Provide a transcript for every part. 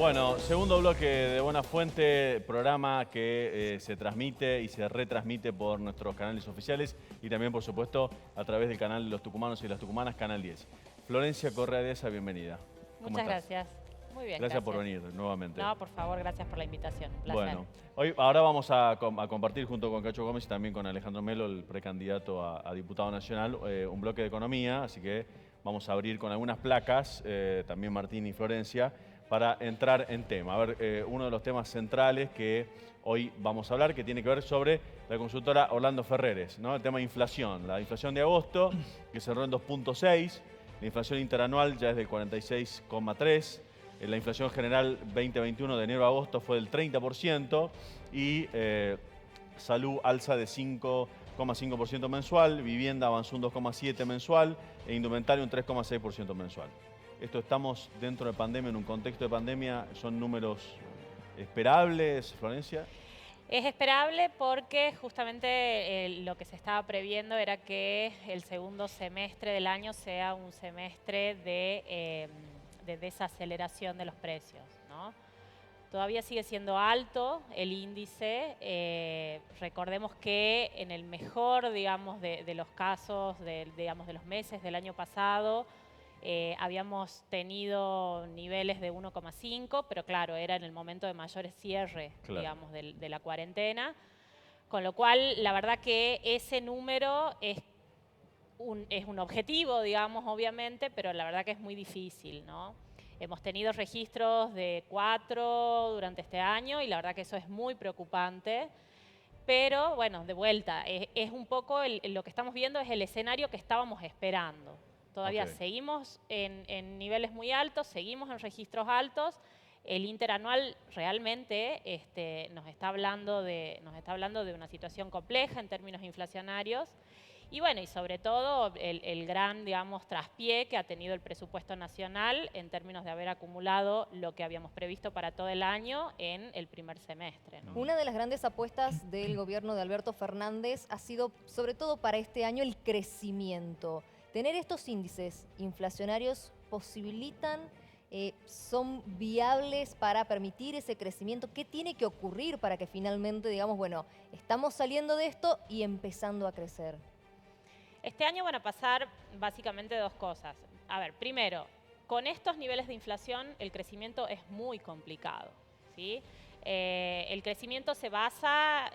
Bueno, segundo bloque de Buena Fuente, programa que se transmite y se retransmite por nuestros canales oficiales y también, por supuesto, a través del canal de los tucumanos y las tucumanas, Canal 10. Florencia Correa Deza, bienvenida. ¿Cómo Muchas estás? gracias. Muy bien, Gracias por venir nuevamente. No, por favor, gracias por la invitación. Un placer. Bueno, ahora vamos a compartir junto con Cacho Gómez y también con Alejandro Melo, el precandidato a diputado nacional, un bloque de economía, así que vamos a abrir con algunas placas, también Martín y Florencia, para entrar en tema. A ver, uno de los temas centrales que hoy vamos a hablar, que tiene que ver sobre la consultora Orlando Ferreres, ¿no? El tema de inflación. La inflación de agosto, que cerró en 2.6, la inflación interanual ya es del 46,3%. La inflación general 2021 de enero a agosto fue del 30% y salud alza de 5,5% mensual, vivienda avanzó un 2,7% mensual e indumentario un 3,6% mensual. Esto estamos dentro de pandemia, en un contexto de pandemia, ¿son números esperables, Florencia? Es esperable porque justamente lo que se estaba previendo era que el segundo semestre del año sea un semestre de desaceleración de los precios, ¿no? Todavía sigue siendo alto el índice. Recordemos que en el mejor, digamos, de los casos, digamos, de los meses del año pasado, habíamos tenido niveles de 1,5, pero claro, era en el momento de mayores cierres, Claro, digamos, de la cuarentena. Con lo cual, la verdad que ese número es un objetivo, digamos, obviamente, pero la verdad que es muy difícil, ¿no? Hemos tenido registros de 4 durante este año y la verdad que eso es muy preocupante. Pero bueno, de vuelta, es un poco lo que estamos viendo es el escenario que estábamos esperando. Todavía seguimos en niveles muy altos, seguimos en registros altos. El interanual realmente nos está hablando de una situación compleja en términos inflacionarios. Y bueno, y sobre todo el gran, digamos, traspié que ha tenido el presupuesto nacional en términos de haber acumulado lo que habíamos previsto para todo el año en el primer semestre, ¿no? Una de las grandes apuestas del gobierno de Alberto Fernández ha sido, sobre todo para este año, el crecimiento. Tener estos índices inflacionarios posibilitan, son viables para permitir ese crecimiento. ¿Qué tiene que ocurrir para que finalmente digamos, bueno, estamos saliendo de esto y empezando a crecer? Este año van a pasar básicamente dos cosas. A ver, primero, con estos niveles de inflación el crecimiento es muy complicado, ¿sí? El crecimiento se basa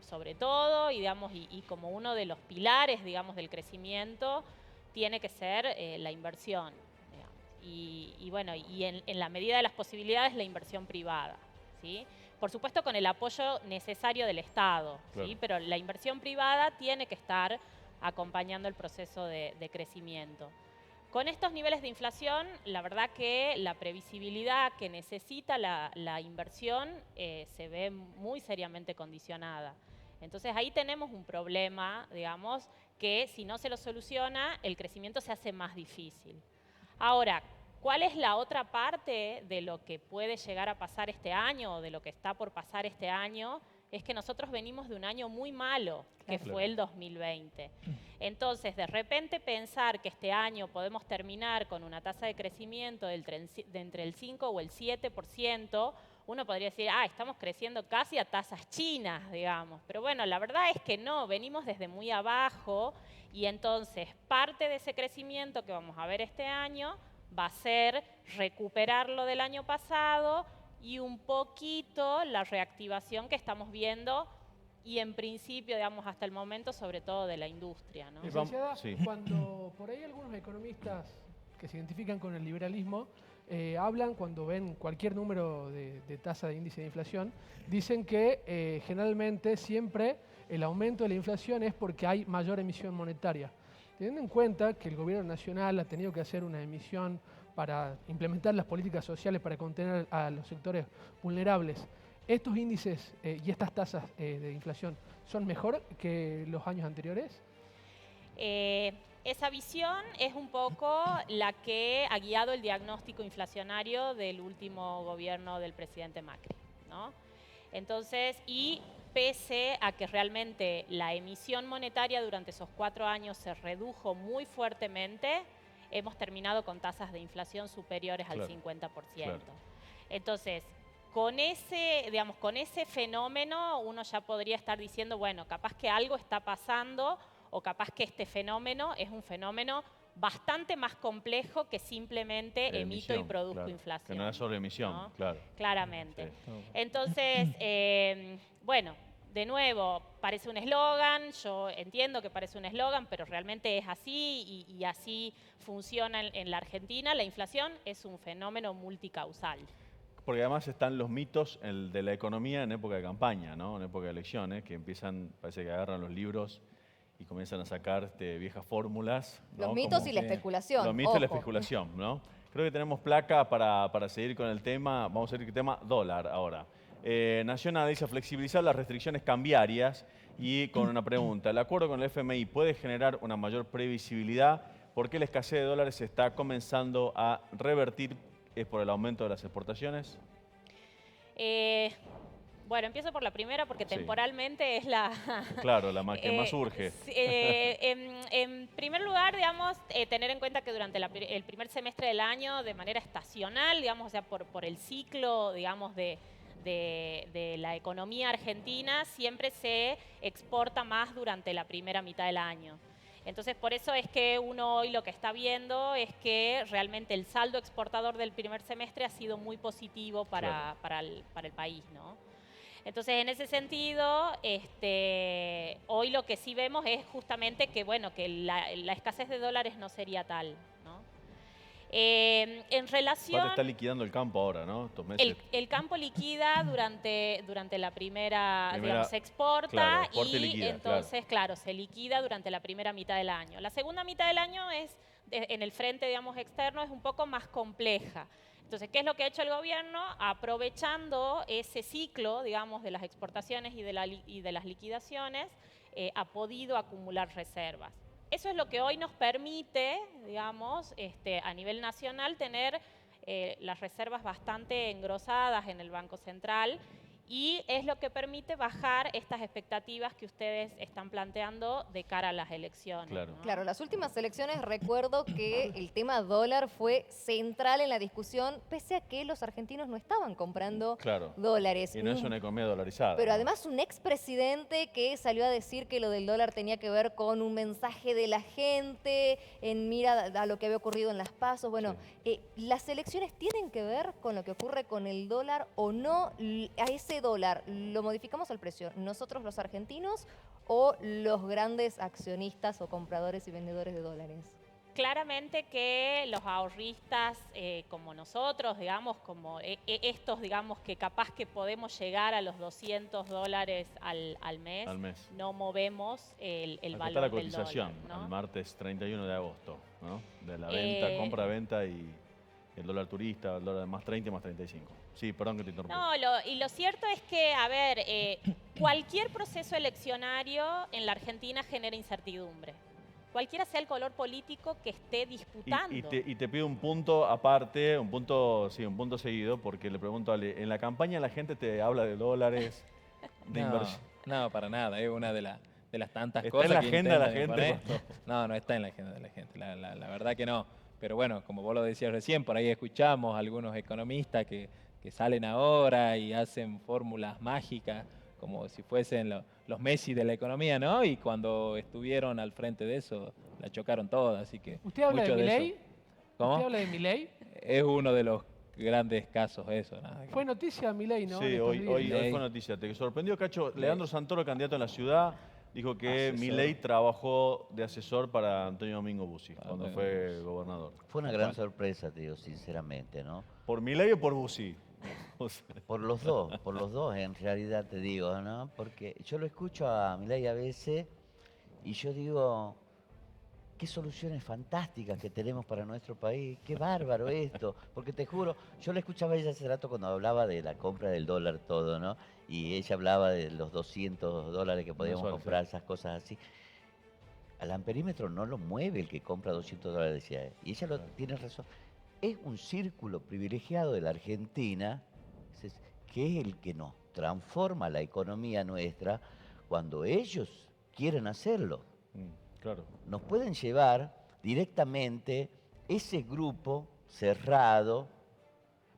sobre todo y como uno de los pilares, digamos, del crecimiento tiene que ser la inversión, digamos. Y bueno, y en la medida de las posibilidades la inversión privada, ¿sí? Por supuesto con el apoyo necesario del Estado, claro, ¿sí? Pero la inversión privada tiene que estar acompañando el proceso de crecimiento. Con estos niveles de inflación, la verdad que la previsibilidad que necesita la inversión se ve muy seriamente condicionada. Entonces ahí tenemos un problema, digamos, que si no se lo soluciona, el crecimiento se hace más difícil. Ahora, ¿cuál es la otra parte de lo que puede llegar a pasar este año o de lo que está por pasar este año? Es que nosotros venimos de un año muy malo, que fue el 2020. Entonces, de repente pensar que este año podemos terminar con una tasa de crecimiento de entre el 5 o el 7%, uno podría decir, estamos creciendo casi a tasas chinas, digamos. Pero bueno, la verdad es que no, venimos desde muy abajo y entonces parte de ese crecimiento que vamos a ver este año va a ser recuperar lo del año pasado y un poquito la reactivación que estamos viendo y en principio, digamos, hasta el momento, sobre todo de la industria, ¿no? Licenciada, sí. cuando por ahí algunos economistas que se identifican con el liberalismo hablan, cuando ven cualquier número de tasa de índice de inflación, dicen que generalmente siempre el aumento de la inflación es porque hay mayor emisión monetaria. Teniendo en cuenta que el gobierno nacional ha tenido que hacer una emisión para implementar las políticas sociales para contener a los sectores vulnerables, ¿estos índices y estas tasas de inflación son mejor que los años anteriores? Esa visión es un poco la que ha guiado el diagnóstico inflacionario del último gobierno del presidente Macri, ¿no? Entonces, y pese a que realmente la emisión monetaria durante esos 4 años se redujo muy fuertemente, hemos terminado con tasas de inflación superiores al 50%. Entonces, con ese fenómeno uno ya podría estar diciendo, bueno, capaz que algo está pasando o capaz que este fenómeno es un fenómeno bastante más complejo que simplemente emito y Emisión, produzco claro. inflación. Que no es solo emisión, ¿no? claro. Claramente. Sí. Entonces, bueno, de nuevo, parece un eslogan, yo entiendo que parece un eslogan, pero realmente es así y así funciona en la Argentina. La inflación es un fenómeno multicausal. Porque además están los mitos de la economía en época de campaña, ¿no? En época de elecciones, que empiezan, parece que agarran los libros y comienzan a sacar viejas fórmulas, ¿no? Los mitos Como- y la especulación. Los mitos y la ojo. especulación, ¿no? Creo que tenemos placa para seguir con el tema. Vamos a seguir con el tema dólar ahora. Nación analiza flexibilizar las restricciones cambiarias y con una pregunta. ¿El acuerdo con el FMI puede generar una mayor previsibilidad? ¿Por qué la escasez de dólares se está comenzando a revertir? ¿Es por el aumento de las exportaciones? Bueno, empiezo por la primera porque Sí. temporalmente es la... Claro, la que más urge. En primer lugar, digamos, tener en cuenta que durante el primer semestre del año, de manera estacional, digamos, o sea, por el ciclo, digamos, de la economía argentina, siempre se exporta más durante la primera mitad del año. Entonces, por eso es que uno hoy lo que está viendo es que realmente el saldo exportador del primer semestre ha sido muy positivo para el país, ¿no? Entonces, en ese sentido, hoy lo que sí vemos es justamente que, bueno, que la escasez de dólares no sería tal, ¿no? En relación... Aparte está liquidando el campo ahora, ¿no? Estos meses. El campo liquida durante la primera, digamos, se exporta, claro, exporta y y liquida, entonces, claro, se liquida durante la primera mitad del año. La segunda mitad del año en el frente, digamos, externo, es un poco más compleja. Entonces, ¿qué es lo que ha hecho el gobierno? Aprovechando ese ciclo, digamos, de las exportaciones y de las liquidaciones, ha podido acumular reservas. Eso es lo que hoy nos permite, digamos, a nivel nacional, tener las reservas bastante engrosadas en el Banco Central, y es lo que permite bajar estas expectativas que ustedes están planteando de cara a las elecciones. Claro. ¿no? Claro, las últimas elecciones recuerdo que el tema dólar fue central en la discusión, pese a que los argentinos no estaban comprando Claro. dólares. Y no es una economía dolarizada. Pero ¿no? además un expresidente que salió a decir que lo del dólar tenía que ver con un mensaje de la gente en mira a lo que había ocurrido en las PASO. Bueno, ¿las elecciones tienen que ver con lo que ocurre con el dólar o no? A ese dólar, ¿lo modificamos al precio nosotros los argentinos o los grandes accionistas o compradores y vendedores de dólares? Claramente que los ahorristas como nosotros, digamos, como estos, digamos, que capaz que podemos llegar a los $200 al mes, no movemos el Acá valor está la del dólar. cotización, ¿no? el martes 31 de agosto, ¿no? De la venta, compra-venta y el dólar turista, el dólar más 30 y más 35. Sí, perdón que te interrumpí. No, y lo cierto es que, a ver, cualquier proceso eleccionario en la Argentina genera incertidumbre. Cualquiera sea el color político que esté disputando. Y te pido un punto aparte, un punto seguido, porque le pregunto a Ale, ¿en la campaña la gente te habla de dólares, de inversión? No, para nada, es una de las tantas ¿Está cosas en la que agenda de la intentan gente? imponer. No está en la agenda de la gente, la verdad que no. Pero bueno, como vos lo decías recién, por ahí escuchamos algunos economistas que salen ahora y hacen fórmulas mágicas, como si fuesen los Messi de la economía, ¿no? Y cuando estuvieron al frente de eso, la chocaron todas, así que... ¿Usted habla de mucho Milei? eso. ¿Cómo? ¿Usted habla de Milei? Es uno de los grandes casos eso, ¿no? Fue noticia Milei, ¿no? Sí, En estos hoy días. fue noticia. ¿Te sorprendió, Cacho? Leandro Santoro, candidato en la ciudad, dijo que Asesor. Milei trabajó de asesor para Antonio Domingo Bussi cuando Antonio fue Bussi. gobernador. Fue una gran sorpresa, te digo, sinceramente, ¿no? ¿Por Milei o por Bussi? O sea, Por los dos en realidad te digo, ¿no? Porque yo lo escucho a Milei a veces y yo digo, qué soluciones fantásticas que tenemos para nuestro país, qué bárbaro esto. Porque te juro, yo la escuchaba a ella hace rato cuando hablaba de la compra del dólar todo, ¿no? Y ella hablaba de los $200 que podíamos Mensual, comprar, esas cosas así. Al amperímetro no lo mueve el que compra $200, decía él. Y ella tiene razón. Es un círculo privilegiado de la Argentina, que es el que nos transforma la economía nuestra cuando ellos quieren hacerlo. claro. Nos pueden llevar directamente ese grupo cerrado,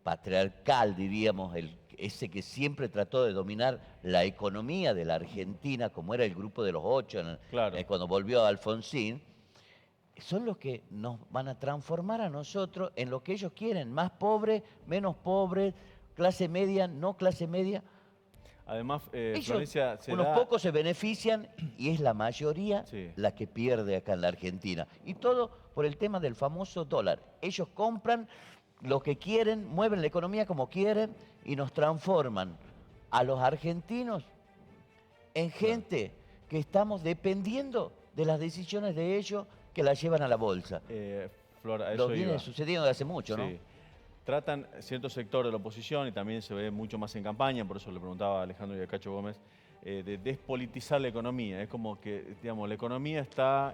patriarcal, diríamos, ese que siempre trató de dominar la economía de la Argentina, como era el Grupo de los Ocho, Claro. cuando volvió Alfonsín, son los que nos van a transformar a nosotros en lo que ellos quieren, más pobres, menos pobres, clase media, no clase media. Además, Ellos, Florencia, unos pocos se benefician y es la mayoría Sí. la que pierde acá en la Argentina. Y todo por el tema del famoso dólar. Ellos compran lo que quieren, mueven la economía como quieren y nos transforman a los argentinos en gente que estamos dependiendo de las decisiones de ellos que las llevan a la bolsa. Flor, a Lo eso viene iba. sucediendo de hace mucho, ¿no? Sí. Tratan cierto sector de la oposición, y también se ve mucho más en campaña, por eso le preguntaba a Alejandro y a Cacho Gómez, de despolitizar la economía. Es como que, digamos, la economía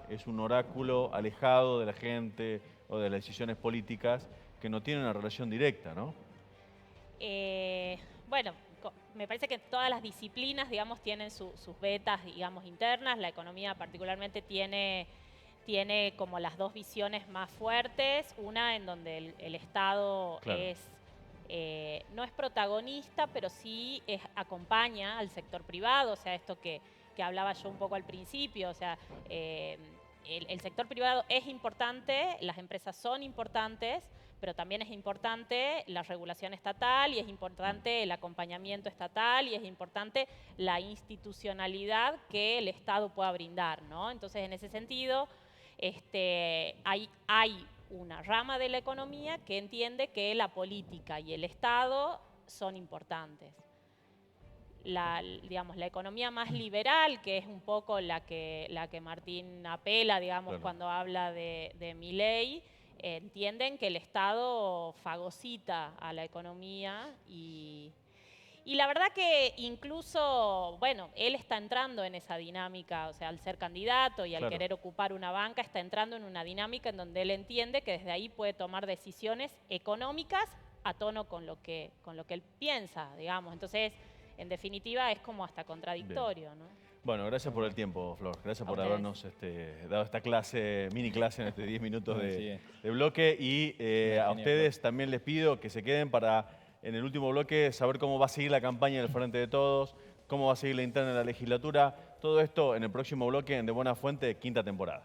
es un oráculo alejado de la gente o de las decisiones políticas que no tienen una relación directa, ¿no? Bueno, me parece que todas las disciplinas, digamos, tienen sus vetas, digamos, internas. La economía particularmente tiene como las dos visiones más fuertes. Una en donde el Estado Claro. no es protagonista, pero sí acompaña al sector privado. O sea, esto que hablaba yo un poco al principio. O sea, el sector privado es importante, las empresas son importantes, pero también es importante la regulación estatal y es importante el acompañamiento estatal y es importante la institucionalidad que el Estado pueda brindar, ¿no? Entonces, en ese sentido, hay una rama de la economía que entiende que la política y el Estado son importantes. Digamos, la economía más liberal, que es un poco la que Martín apela, digamos, Claro. cuando habla de Milei, entienden que el Estado fagocita a la economía y la verdad que incluso, bueno, él está entrando en esa dinámica, o sea, al ser candidato y al Claro. querer ocupar una banca, está entrando en una dinámica en donde él entiende que desde ahí puede tomar decisiones económicas a tono con lo que él piensa, digamos. Entonces, en definitiva, es como hasta contradictorio, ¿no? Bueno, gracias por el tiempo, Flor. Gracias A por ustedes. habernos dado esta clase, mini clase en estos 10 minutos Así de es. bloque. Y a Genial, ustedes también les pido que se queden para, en el último bloque, saber cómo va a seguir la campaña del Frente de Todos, cómo va a seguir la interna de la legislatura. Todo esto en el próximo bloque en De Buena Fuente, quinta temporada.